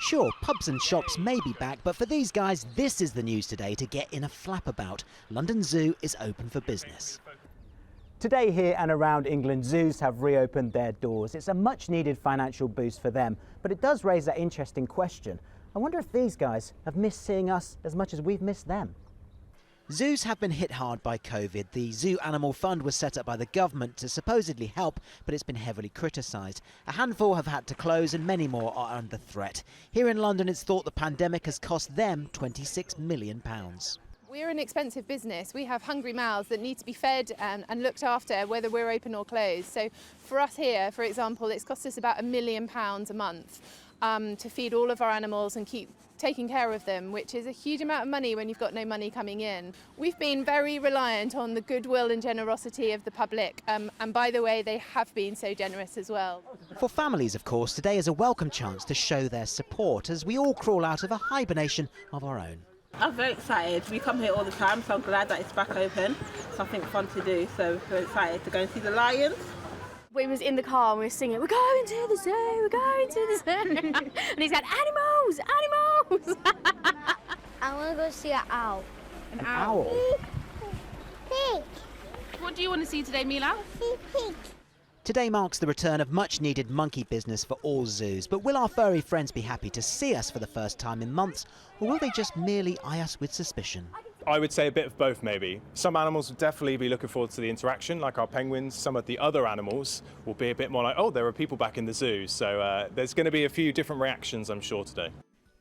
Sure, pubs and shops may be back, but for these guys, this is the news today to get in a flap about. London Zoo is open for business. Today here and around England, zoos have reopened their doors. It's a much needed financial boost for them, but it does raise that interesting question. I wonder if these guys have missed seeing us as much as we've missed them. Zoos have been hit hard by Covid. The Zoo Animal Fund was set up by the government to supposedly help, but it's been heavily criticised. A handful have had to close and many more are under threat. Here in London, it's thought the pandemic has cost them £26 million. We're an expensive business. We have hungry mouths that need to be fed and looked after, whether we're open or closed. So for us here, for example, it's cost us about £1 million a month to feed all of our animals and keep taking care of them, which is a huge amount of money when you've got no money coming in. We've been very reliant on the goodwill and generosity of the public, and by the way, they have been so generous as well. For families, of course, today is a welcome chance to show their support as we all crawl out of a hibernation of our own. I'm very excited. We come here all the time, so I'm glad that it's back open. Something fun to do, so we're excited to go and see the lions. We was in the car and we were singing, "We're going to the zoo, we're going to the zoo." And he's going, "Animals, animals." I want to go see an owl. An owl? Pig. What do you want to see today, Mila? Pig. Today marks the return of much-needed monkey business for all zoos, but will our furry friends be happy to see us for the first time in months, or will they just merely eye us with suspicion? I would say a bit of both, maybe. Some animals will definitely be looking forward to the interaction, like our penguins. Some of the other animals will be a bit more like, oh, there are people back in the zoo. So there's going to be a few different reactions, I'm sure, today.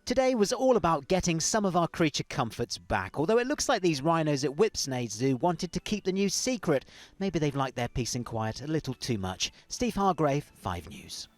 Today was all about getting some of our creature comforts back, although it looks like these rhinos at Whipsnade Zoo wanted to keep the news secret. Maybe they've liked their peace and quiet a little too much. Steve Hargrave, 5 News.